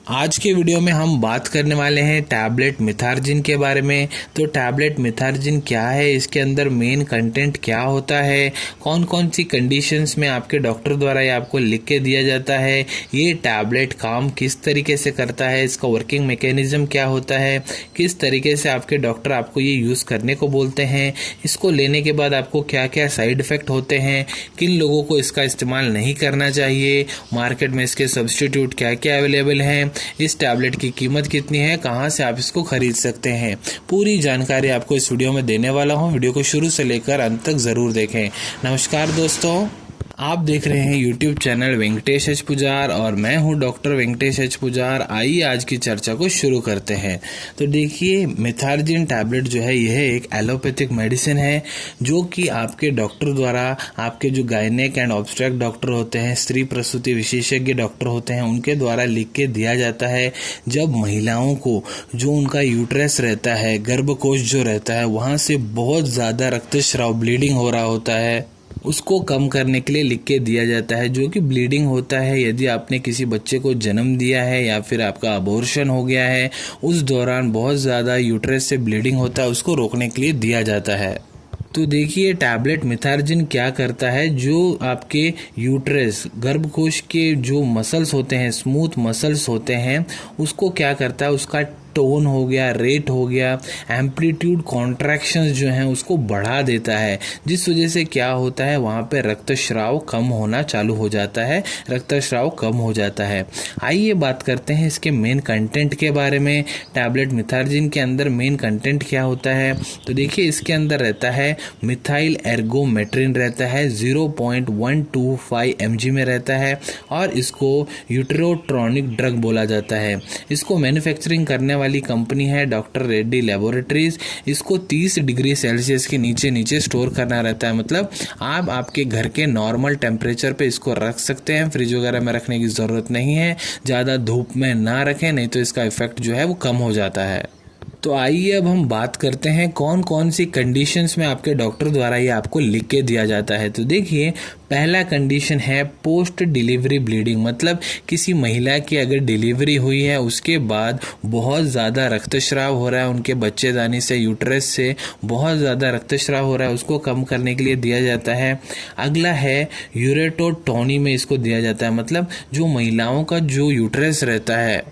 आज के वीडियो में हम बात करने वाले हैं टैबलेट मिथार्जिन के बारे में। तो टैबलेट मिथार्जिन क्या है, इसके अंदर मेन कंटेंट क्या होता है, कौन कौन सी कंडीशंस में आपके डॉक्टर द्वारा ये आपको लिख के दिया जाता है, ये टैबलेट काम किस तरीके से करता है, इसका वर्किंग मैकेनिज्म क्या होता है, किस तरीके से आपके डॉक्टर आपको ये यूज़ करने को बोलते हैं, इसको लेने के बाद आपको क्या क्या साइड इफ़ेक्ट होते हैं, किन लोगों को इसका इस्तेमाल नहीं करना चाहिए, मार्केट में इसके सब्स्टिट्यूट क्या क्या अवेलेबल हैं, इस टैबलेट की कीमत कितनी है, कहां से आप इसको खरीद सकते हैं, पूरी जानकारी आपको इस वीडियो में देने वाला हूं। वीडियो को शुरू से लेकर अंत तक जरूर देखें। नमस्कार दोस्तों, आप देख रहे हैं यूट्यूब चैनल वेंकटेश एच पुजार और मैं हूं डॉक्टर वेंकटेश एच पुजार। आइए आज की चर्चा को शुरू करते हैं। तो देखिए, मिथार्जिन टैबलेट जो है यह एक एलोपैथिक मेडिसिन है जो कि आपके डॉक्टर द्वारा, आपके जो गायनेक एंड ऑब्स्ट्रैक्ट डॉक्टर होते हैं, स्त्री प्रसूति विशेषज्ञ डॉक्टर होते हैं, उनके द्वारा लिख के दिया जाता है। जब महिलाओं को जो उनका यूट्रस रहता है, गर्भकोश जो रहता है, वहां से बहुत ज़्यादा रक्तस्राव ब्लीडिंग हो रहा होता है, उसको कम करने के लिए लिख के दिया जाता है। जो कि ब्लीडिंग होता है यदि आपने किसी बच्चे को जन्म दिया है या फिर आपका अबॉर्शन हो गया है, उस दौरान बहुत ज़्यादा यूट्रस से ब्लीडिंग होता है, उसको रोकने के लिए दिया जाता है। तो देखिए, टैबलेट मिथार्जिन क्या करता है, जो आपके यूट्रस गर्भकोश के जो मसल्स होते हैं, स्मूथ मसल्स होते हैं, उसको क्या करता है, उसका टोन हो गया, रेट हो गया, एम्पलीट्यूड कॉन्ट्रैक्शंस जो हैं उसको बढ़ा देता है, जिस वजह से क्या होता है, वहाँ पे रक्तस्राव कम होना चालू हो जाता है, रक्तस्राव कम हो जाता है। आइए बात करते हैं इसके मेन कंटेंट के बारे में। टैबलेट मिथार्जिन के अंदर मेन कंटेंट क्या होता है, तो देखिए इसके अंदर रहता है मिथाइल एर्गोमेट्रिन रहता है, 0.125 mg में रहता है और इसको यूटेरोट्रॉनिक ड्रग बोला जाता है। इसको मैन्युफैक्चरिंग करने वाली कंपनी है डॉक्टर रेड्डी लेबोरेटरीज। इसको 30 डिग्री सेल्सियस के नीचे स्टोर करना रहता है, मतलब आप आपके घर के नॉर्मल टेम्परेचर पे इसको रख सकते हैं, फ्रिज वगैरह में रखने की ज़रूरत नहीं है। ज़्यादा धूप में ना रखें, नहीं तो इसका इफेक्ट जो है वो कम हो जाता है। तो आइए अब हम बात करते हैं कौन कौन सी कंडीशंस में आपके डॉक्टर द्वारा ये आपको लिख के दिया जाता है। तो देखिए, पहला कंडीशन है पोस्ट डिलीवरी ब्लीडिंग, मतलब किसी महिला की अगर डिलीवरी हुई है, उसके बाद बहुत ज़्यादा रक्तस्राव हो रहा है, उनके बच्चेदानी से, यूट्रस से बहुत ज़्यादा रक्तस्राव हो रहा है, उसको कम करने के लिए दिया जाता है। अगला है यूरेटोटोनी में इसको दिया जाता है, मतलब जो महिलाओं का जो यूट्रस रहता है,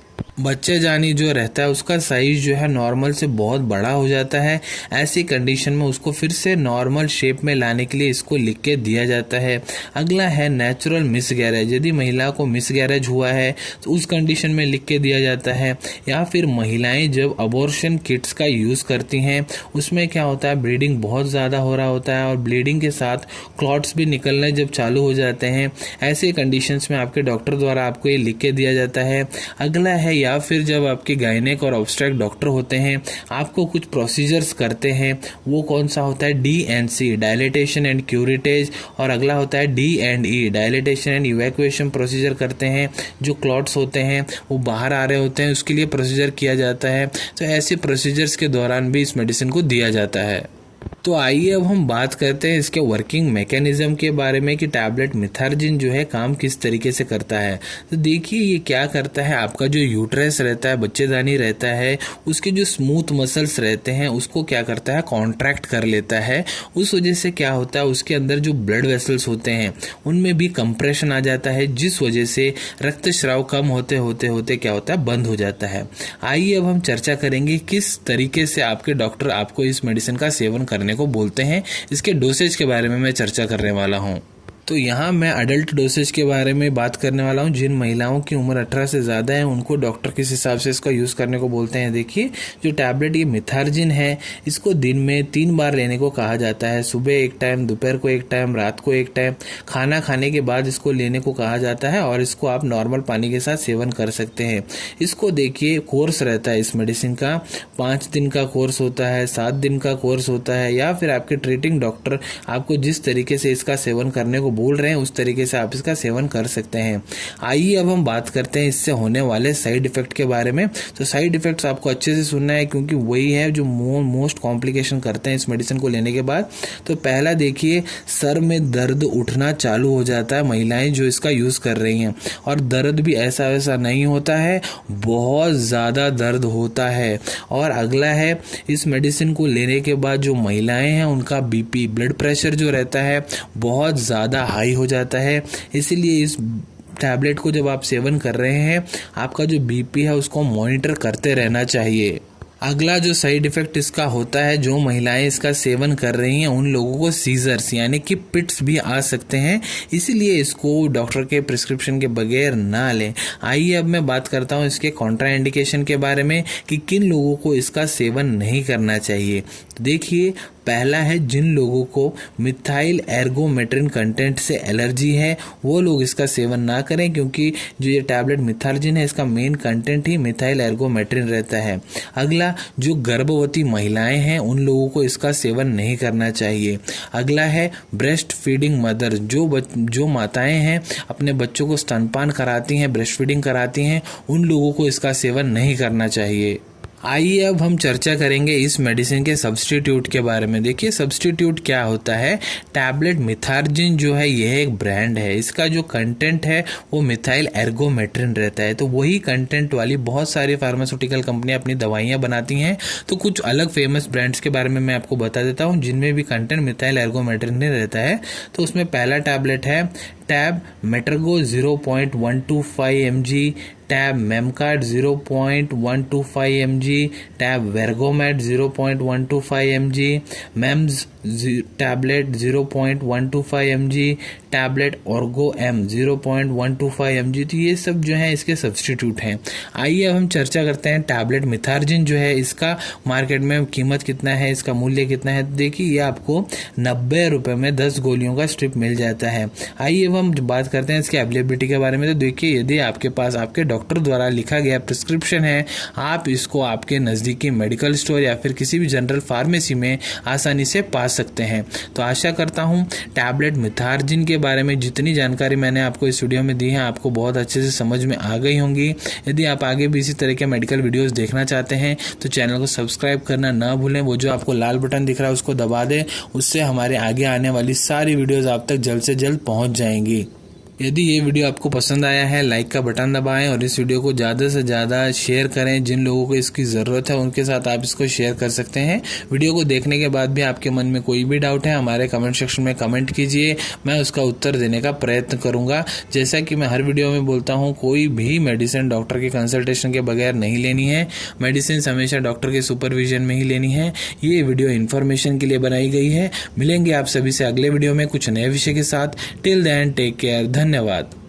बच्चेदानी जो रहता है, उसका साइज जो है नॉर्मल से बहुत बड़ा हो जाता है। ऐसी कंडीशन में उसको फिर से नॉर्मल शेप में लाने के लिए इसको लिख के दिया जाता है। अगला है नेचुरल मिसगैरेज, यदि महिला को मिसगैरेज हुआ है तो उस कंडीशन में लिख के दिया जाता है। या फिर महिलाएं जब अबॉर्शन किट्स का यूज़ करती हैं, उसमें क्या होता है, ब्लीडिंग बहुत ज़्यादा हो रहा होता है और ब्लीडिंग के साथ क्लॉट्स भी निकलने जब चालू हो जाते हैं, ऐसे कंडीशंस में आपके डॉक्टर द्वारा आपको ये लिख के दिया जाता है। अगला है, या फिर जब आपके गायनेक और ऑब्स्ट्रैक्ट डॉक्टर होते हैं, आपको कुछ प्रोसीजर्स करते हैं, वो कौन सा होता है, DNC डायलिटेशन एंड क्यूरेटेज, और अगला होता है D&E dilatation and evacuation procedure करते हैं। जो क्लॉट्स होते हैं वो बाहर आ रहे होते हैं, उसके लिए प्रोसीजर किया जाता है। तो ऐसे प्रोसीजर्स के दौरान भी इस मेडिसिन को दिया जाता है। तो आइए अब हम बात करते हैं इसके वर्किंग मैकेनिज्म के बारे में कि टैबलेट मिथार्जिन जो है काम किस तरीके से करता है। तो देखिए, ये क्या करता है, आपका जो यूट्रस रहता है, बच्चेदानी रहता है, उसके जो स्मूथ मसल्स रहते हैं उसको क्या करता है, कॉन्ट्रैक्ट कर लेता है। उस वजह से क्या होता है, उसके अंदर जो ब्लड वेसल्स होते हैं उनमें भी कंप्रेशन आ जाता है, जिस वजह से रक्तस्राव कम होते होते होते क्या होता है, बंद हो जाता है। आइए अब हम चर्चा करेंगे किस तरीके से आपके डॉक्टर आपको इस मेडिसिन का सेवन करने को बोलते हैं। इसके डोसेज के बारे में मैं चर्चा करने वाला हूं। तो यहाँ मैं अडल्ट डोसेज के बारे में बात करने वाला हूँ। जिन महिलाओं की उम्र 18 से ज़्यादा है, उनको डॉक्टर किस हिसाब से इसका यूज़ करने को बोलते हैं। देखिए, जो टैबलेट ये मिथार्जिन है, इसको दिन में 3 बार लेने को कहा जाता है। सुबह एक टाइम, दोपहर को एक टाइम, रात को एक टाइम, खाना खाने के बाद इसको लेने को कहा जाता है और इसको आप नॉर्मल पानी के साथ सेवन कर सकते हैं। इसको देखिए, कोर्स रहता है इस मेडिसिन का, 5 दिन का कोर्स होता है, 7 दिन का कोर्स होता है, या फिर आपके ट्रीटिंग डॉक्टर आपको जिस तरीके से इसका सेवन करने को बोल रहे हैं उस तरीके से आप इसका सेवन कर सकते हैं। आइए अब हम बात करते हैं इससे होने वाले साइड इफेक्ट के बारे में। तो साइड इफेक्ट्स आपको अच्छे से सुनना है, क्योंकि वही है जो मोस्ट कॉम्प्लिकेशन करते हैं इस मेडिसिन को लेने के बाद। तो पहला देखिए, सर में दर्द उठना चालू हो जाता है महिलाएं जो इसका यूज कर रही हैं, और दर्द भी ऐसा वैसा नहीं होता है, बहुत ज़्यादा दर्द होता है। और अगला है, इस मेडिसिन को लेने के बाद जो महिलाएं हैं उनका बीपी ब्लड प्रेशर जो रहता है बहुत ज़्यादा हाई हो जाता है। इसीलिए इस टैबलेट को जब आप सेवन कर रहे हैं, आपका जो बीपी है उसको मॉनिटर करते रहना चाहिए। अगला जो साइड इफेक्ट इसका होता है, जो महिलाएं इसका सेवन कर रही हैं उन लोगों को सीजर्स यानी कि पिट्स भी आ सकते हैं, इसीलिए इसको डॉक्टर के प्रिस्क्रिप्शन के बगैर ना लें। आइए अब मैं बात करता हूं इसके कॉन्ट्रा इंडिकेशन के बारे में कि किन लोगों को इसका सेवन नहीं करना चाहिए। देखिए, पहला है, जिन लोगों को मिथाइल एर्गोमेट्रिन कंटेंट से एलर्जी है वो लोग इसका सेवन ना करें, क्योंकि जो ये टैबलेट मिथार्जिन है इसका मेन कंटेंट ही मिथाइल एर्गोमेट्रिन रहता है। अगला, जो गर्भवती महिलाएं हैं उन लोगों को इसका सेवन नहीं करना चाहिए। अगला है, ब्रेस्ट फीडिंग मदर, जो माताएं हैं अपने बच्चों को स्तनपान कराती हैं, ब्रेस्ट फीडिंग कराती हैं, उन लोगों को इसका सेवन नहीं करना चाहिए। आइए अब हम चर्चा करेंगे इस मेडिसिन के सब्स्टिट्यूट के बारे में। देखिए, सब्स्टिट्यूट क्या होता है। टैबलेट मिथार्जिन जो है यह एक ब्रांड है, इसका जो कंटेंट है वो मिथाइल एर्गोमेट्रिन रहता है। तो वही कंटेंट वाली बहुत सारी फार्मास्यूटिकल कंपनियां अपनी दवाइयां बनाती हैं। तो कुछ अलग फेमस ब्रांड्स के बारे में मैं आपको बता देता हूं जिनमें भी कंटेंट मिथाइल एर्गोमेट्रिन रहता है। तो उसमें पहला टैबलेट है टैब मेट्रगो 0.125 mg, टैब मेमकार्ड 0.125 mg, टैब वेर्गोमेट 0.125 mg, मेम्स टैबलेट 0.125 mg, टैबलेट ऑर्गो एम 0.125 mg। तो ये सब जो है इसके सब्स्टिट्यूट हैं। आइए अब हम चर्चा करते हैं टैबलेट मिथार्जिन जो है इसका मार्केट में कीमत कितना है, इसका मूल्य कितना है। देखिए, ये आपको 90 रुपये में 10 गोलियों का स्ट्रिप मिल जाता है। आइए अब हम बात करते हैं इसकी अवेलेबिलिटी के बारे में। तो देखिए, यदि आपके पास आपके डॉक्टर द्वारा लिखा गया प्रिस्क्रिप्शन है, आप इसको आपके नज़दीकी मेडिकल स्टोर या फिर किसी भी जनरल फार्मेसी में आसानी से पा सकते हैं। तो आशा करता हूँ टैबलेट मिथार्जिन के बारे में जितनी जानकारी मैंने आपको इस वीडियो में दी है आपको बहुत अच्छे से समझ में आ गई होंगी। यदि आप आगे भी इसी तरह के मेडिकल वीडियोस देखना चाहते हैं तो चैनल को सब्सक्राइब करना ना भूलें। वो जो आपको लाल बटन दिख रहा है उसको दबा दें, उससे हमारे आगे आने वाली सारी वीडियोस आप तक जल्द से जल्द पहुंच जाएंगी। यदि ये वीडियो आपको पसंद आया है, लाइक का बटन दबाएं और इस वीडियो को ज़्यादा से ज़्यादा शेयर करें। जिन लोगों को इसकी ज़रूरत है उनके साथ आप इसको शेयर कर सकते हैं। वीडियो को देखने के बाद भी आपके मन में कोई भी डाउट है, हमारे कमेंट सेक्शन में कमेंट कीजिए, मैं उसका उत्तर देने का प्रयत्न करूंगा। जैसा कि मैं हर वीडियो में बोलता हूँ, कोई भी मेडिसिन डॉक्टर के कंसल्टेशन के बगैर नहीं लेनी है। मेडिसिन हमेशा डॉक्टर के सुपरविजन में ही लेनी है। ये वीडियो इन्फॉर्मेशन के लिए बनाई गई है। मिलेंगे आप सभी से अगले वीडियो में कुछ नए विषय के साथ। Till then take care. धन्यवाद।